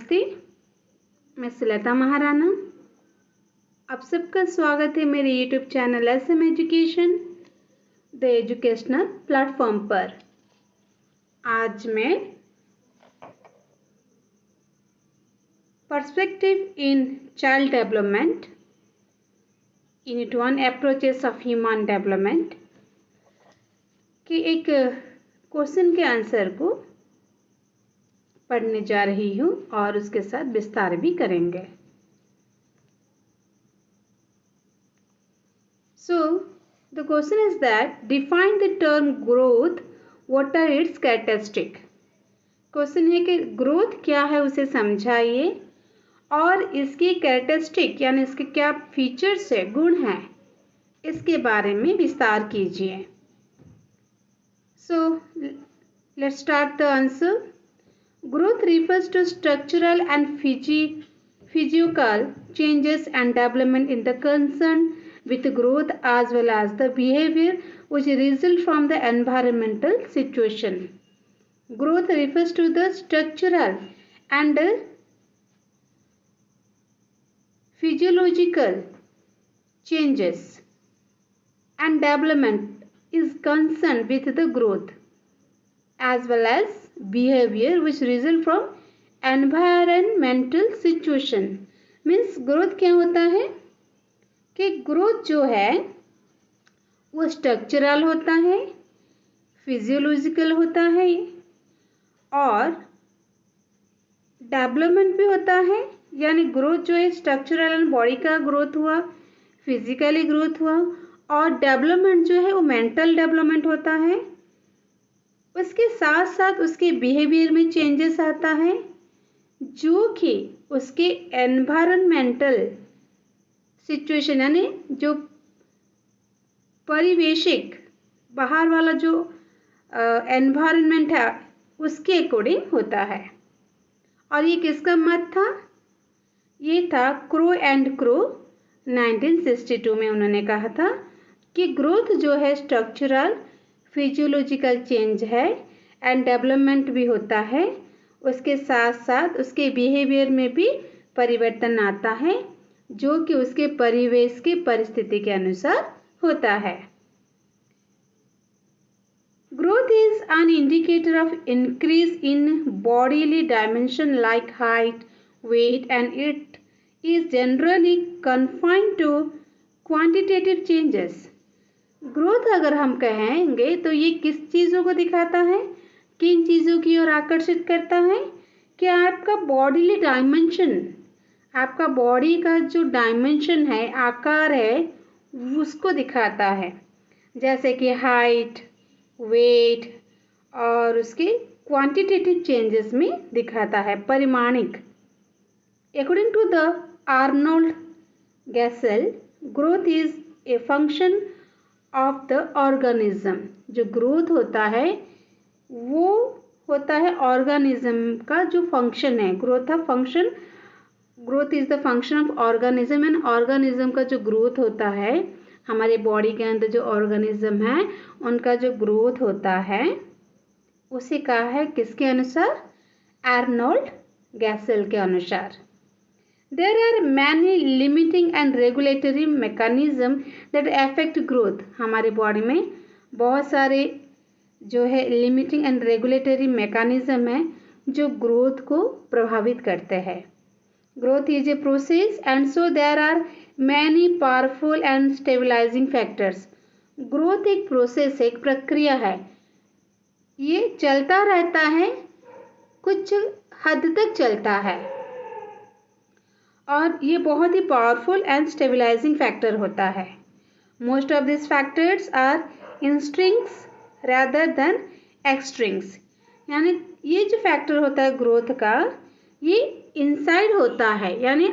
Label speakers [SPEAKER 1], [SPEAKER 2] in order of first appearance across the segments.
[SPEAKER 1] नमस्ते, मैं सुलता महाराणा। आप सबका स्वागत है मेरे YouTube channel SM education the educational platform पर। आज मैं perspective in child development unit 1 approaches of human development के एक क्वेश्चन के आंसर को पढ़ने जा रही हूँ और उसके साथ विस्तार भी करेंगे। So, the question is that define the term growth. What are its characteristics? Question है कि ग्रोथ क्या है उसे समझाइए और इसकी कैरेक्टरिस्टिक यानी इसके क्या फीचर्स है, गुण हैं, इसके बारे में विस्तार कीजिए। So, let's start the answer. Growth refers to structural and physical changes and development in the concern with growth as well as the behavior which result from the environmental situation. Growth refers to the structural and physiological changes and development is concerned with the growth as well as behavior which result from environmental situation. Means growth क्या होता है कि growth जो है वो structural होता है, physiological होता है और डेवलपमेंट भी होता है। यानी ग्रोथ जो है स्ट्रक्चरल एंड बॉडी का ग्रोथ हुआ, फिजिकली ग्रोथ हुआ और डेवलपमेंट जो है वो मेंटल डेवलपमेंट होता है। उसके साथ साथ उसके बिहेवियर में चेंजेस आता है जो कि उसके एनवायरमेंटल सिचुएशन यानी जो परिवेशिक बाहर वाला जो एनवायरनमेंट है उसके अकॉर्डिंग होता है। और ये किसका मत था? ये था क्रो एंड क्रो 1962 में। उन्होंने कहा था कि ग्रोथ जो है स्ट्रक्चरल फिजियोलॉजिकल चेंज है एंड डेवलपमेंट भी होता है, उसके साथ साथ उसके बिहेवियर में भी परिवर्तन आता है जो कि उसके परिवेश की परिस्थिति के अनुसार होता है। Growth is an indicator of increase in bodily dimension like height, weight and it is generally confined to quantitative changes. Growth अगर हम कहेंगे तो ये किस चीज़ों को दिखाता है, किन चीज़ों की ओर आकर्षित करता है कि आपका बॉडीली डायमेंशन, आपका बॉडी का जो डायमेंशन है, आकार है, उसको दिखाता है। जैसे कि हाइट, वेट और उसके क्वांटिटेटिव चेंजेस में दिखाता है, परिमाणिक। According to the Arnold Gesell, growth is a function of the organism. जो ग्रोथ होता है वो होता है ऑर्गेनिज्म का जो फंक्शन है। Growth is the function of organism and organism का जो ग्रोथ होता है, हमारे बॉडी के अंदर जो ऑर्गेनिज्म है उनका जो ग्रोथ होता है उसे कहा है किसके अनुसार? आर्नोल्ड गैसेल के अनुसार। There are many limiting and regulatory mechanism that affect growth. हमारे बॉडी में बहुत सारे जो है लिमिटिंग एंड रेगुलेटरी मैकेनिज्म है जो ग्रोथ को प्रभावित करते हैं। Growth is a process and so there are many powerful and stabilising factors. Growth एक प्रोसेस है, एक प्रक्रिया है, ये चलता रहता है, कुछ हद तक चलता है और ये बहुत ही पावरफुल एंड स्टेबलाइजिंग फैक्टर होता है। Most of this factors are intrinsic rather than extrinsic. यानी ये जो फैक्टर होता है ग्रोथ का, ये इनसाइड होता है यानी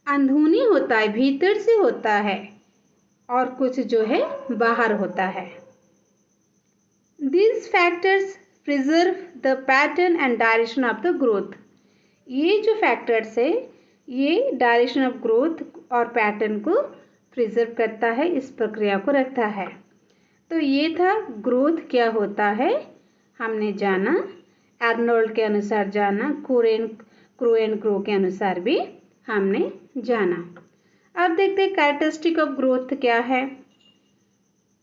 [SPEAKER 1] अंदरूनी होता है, भीतर से होता है और कुछ जो है बाहर होता है। These factors preserve the pattern and direction of the growth. ये जो फैक्टर्स है ये डायरेक्शन ऑफ ग्रोथ और पैटर्न को प्रिजर्व करता है, इस प्रक्रिया को रखता है। तो ये था ग्रोथ क्या होता है, हमने जाना, आर्नोल्ड के अनुसार जाना, क्रो एंड क्रो के अनुसार भी हमने जाना। अब देखते हैं कैरेक्टरिस्टिक ऑफ ग्रोथ क्या है।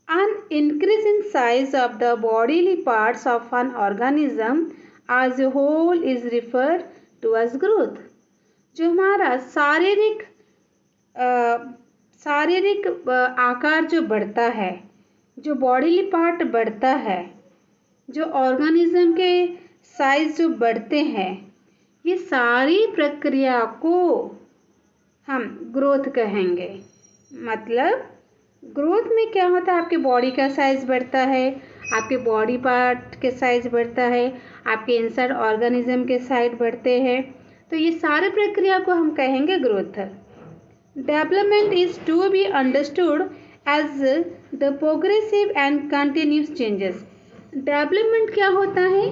[SPEAKER 1] An increase in size of the bodily parts of an organism as a whole is referred to as growth। जो हमारा शारीरिक आकार जो बढ़ता है, जो बॉडीली पार्ट बढ़ता है, जो ऑर्गेनिज्म के साइज जो बढ़ते हैं, ये सारी प्रक्रिया को हम ग्रोथ कहेंगे। मतलब ग्रोथ में क्या होता है, आपके बॉडी का साइज बढ़ता है, आपके बॉडी पार्ट के साइज बढ़ता है, आपके इनसाइड ऑर्गेनिज्म के साइज बढ़ते हैं, तो ये सारी प्रक्रिया को हम कहेंगे growth. Development is to be understood as the progressive and continuous changes. Development क्या होता है,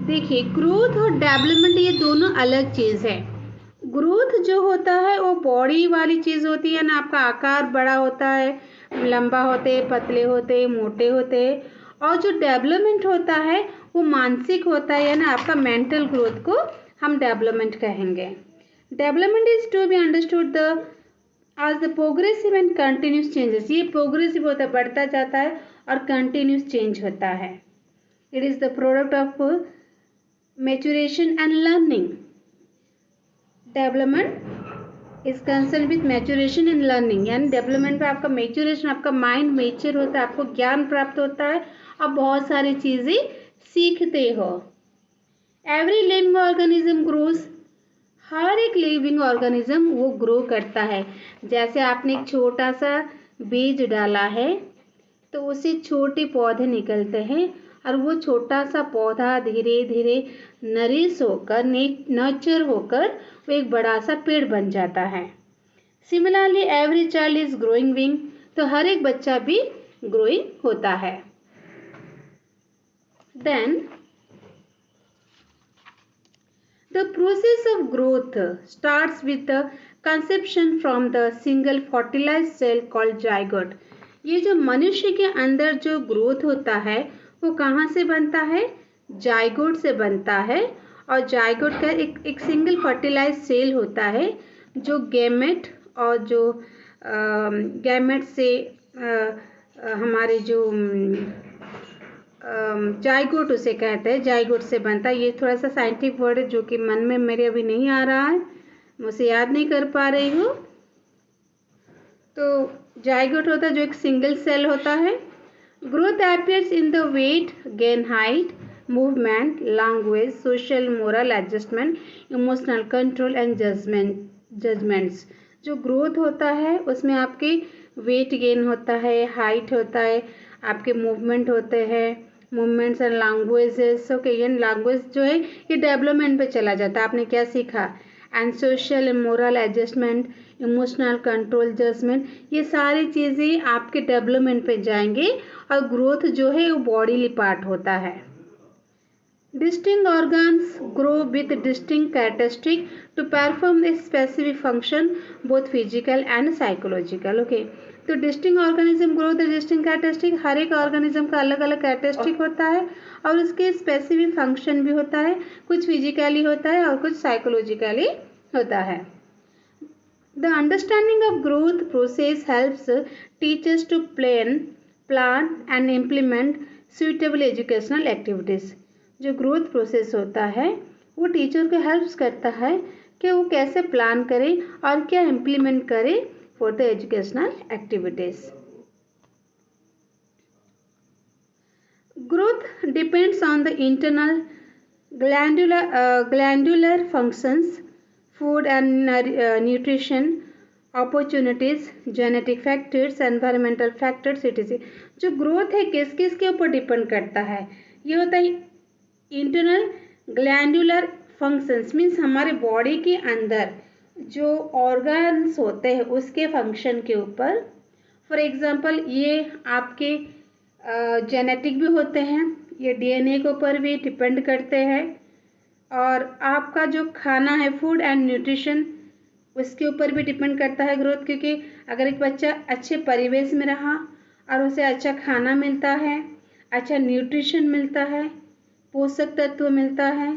[SPEAKER 1] देखिए ग्रोथ और डेवलपमेंट ये दोनों अलग चीज़ है। ग्रोथ जो होता है वो बॉडी वाली चीज़ होती है ना, आपका आकार बड़ा होता है, लंबा होते, पतले होते, मोटे होते। और जो डेवलपमेंट होता है वो मानसिक होता है, ना आपका मेंटल ग्रोथ को हम डेवलपमेंट कहेंगे। Development is to be understood as the progressive and continuous changes. ये प्रोग्रेसिव होता है, बढ़ता जाता है, और कंटिन्यूस चेंज होता है। It is the product of maturation and learning. Development is concern with maturation and learning, यानी डेवलपमेंट में आपका मैच्योरेशन, आपका माइंड मैच्योर होता है, आपको ज्ञान प्राप्त होता है, आप बहुत सारी चीज़ें सीखते हो। एवरी लिविंग ऑर्गेनिज्म ग्रोज, हर एक लिविंग ऑर्गेनिज्म वो ग्रो करता है। जैसे आपने एक छोटा सा बीज डाला है तो उससे छोटे पौधे निकलते हैं, और वो छोटा सा पौधा धीरे धीरे नरिश होकर, नर्चर होकर वो एक बड़ा सा पेड़ बन जाता है। Similarly every child is growing wing, तो हर एक बच्चा भी ग्रोइंग होता है। Then the process of growth starts with the conception from the single fertilised cell called zygote. ये जो मनुष्य के अंदर जो ग्रोथ होता है वो कहाँ से बनता है, जाइगोट से बनता है। और जाइगोट का एक सिंगल फर्टिलाइज सेल होता है जो गैमेट, और जो गैमेट से हमारे जो जाइगोट उसे कहते हैं, जाइगोट से बनता है। ये थोड़ा सा साइंटिफिक वर्ड है जो कि मन में मेरे अभी नहीं आ रहा है, मुझे याद नहीं कर पा रही हूँ। तो जाइगोट होता है जो एक सिंगल सेल होता है। Growth appears in the weight gain, height, movement, language, social moral adjustment, emotional control and judgements. जो ग्रोथ होता है उसमें आपके वेट गेन होता है, हाइट होता है, आपके मूवमेंट होते हैं, मूवमेंट्स एंड लैंग्वेजेस। ओके, ये लैंग्वेज जो है ये डेवलपमेंट पे चला जाता है, आपने क्या सीखा, and social and moral adjustment, emotional control, judgement, ये सारी चीज़ें आपके डेवलपमेंट पे जाएंगे। और ग्रोथ जो है वो बॉडीली पार्ट होता है। Distinct organs grow with distinct characteristics to perform a specific function, both physical and psychological. Okay, तो distinct organism grow the distinct characteristic, हर एक ऑर्गेनिज्म का अलग अलग कैरेक्टरिस्टिक होता है और उसके स्पेसिफिक फंक्शन भी होता है, कुछ फिजिकली होता है और कुछ साइकोलॉजिकली होता है। The understanding of growth process helps teachers to plan and implement suitable educational activities. जो ग्रोथ प्रोसेस होता है वो टीचर को हेल्प्स करता है कि वो कैसे प्लान करें और क्या इम्प्लीमेंट करें for the educational activities. Growth depends on the internal glandular functions, food and nutrition, opportunities, genetic factors, environmental factors, etc. जो ग्रोथ है किस किस के ऊपर डिपेंड करता है, ये होता है इंटरनल ग्लैंडुलर फंक्शंस, मीन्स हमारे बॉडी के अंदर जो ऑर्गन्स होते हैं उसके फंक्शन के ऊपर। फॉर एग्जांपल ये आपके जेनेटिक भी होते हैं, ये डीएनए के ऊपर भी डिपेंड करते हैं, और आपका जो खाना है फूड एंड न्यूट्रिशन उसके ऊपर भी डिपेंड करता है ग्रोथ। क्योंकि अगर एक बच्चा अच्छे परिवेश में रहा और उसे अच्छा खाना मिलता है, अच्छा न्यूट्रिशन मिलता है, पोषक तत्व मिलता है,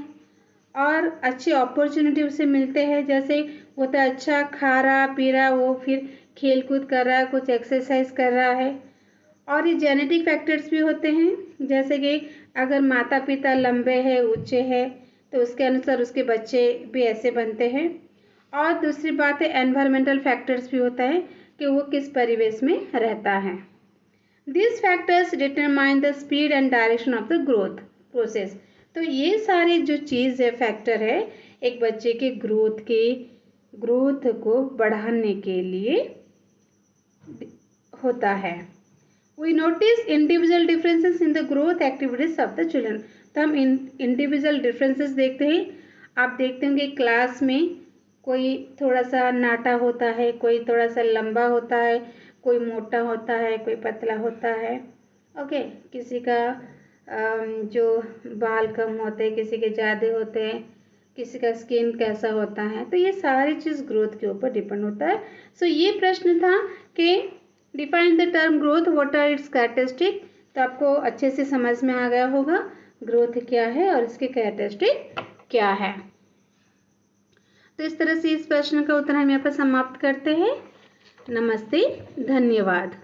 [SPEAKER 1] और अच्छे अपॉर्चुनिटी उसे मिलते हैं, जैसे वो तो अच्छा खा रहा पी रहा, वो फिर खेल कूद कर रहा है, कुछ एक्सरसाइज कर रहा है। और ये जेनेटिक फैक्टर्स भी होते हैं, जैसे कि अगर माता पिता लंबे हैं ऊंचे हैं तो उसके अनुसार उसके बच्चे भी ऐसे बनते हैं। और दूसरी बात है एनवायरमेंटल फैक्टर्स भी होता है कि वो किस परिवेश में रहता है। These factors determine the speed and direction of the growth process। तो ये सारे जो चीज़ है फैक्टर है एक बच्चे के ग्रोथ को बढ़ाने के लिए होता है। We notice individual differences in the growth activities of the children। तो हम इंडिविजुअल डिफरेंसेस देखते हैं। आप देखते होंगे क्लास में कोई थोड़ा सा नाटा होता है, कोई थोड़ा सा लंबा होता है, कोई मोटा होता है, कोई पतला होता है। ओके, किसी का जो बाल कम होते हैं, किसी के ज़्यादा होते हैं, किसी का स्किन कैसा होता है। तो ये सारी चीज़ ग्रोथ के ऊपर डिपेंड होता है। सो ये प्रश्न था कि define the term growth, what are its characteristic. तो आपको अच्छे से समझ में आ गया होगा ग्रोथ क्या है और इसके कैरेक्टरिस्टिक क्या है। तो इस तरह से इस प्रश्न का उत्तर हम यहाँ पर समाप्त करते हैं। नमस्ते, धन्यवाद।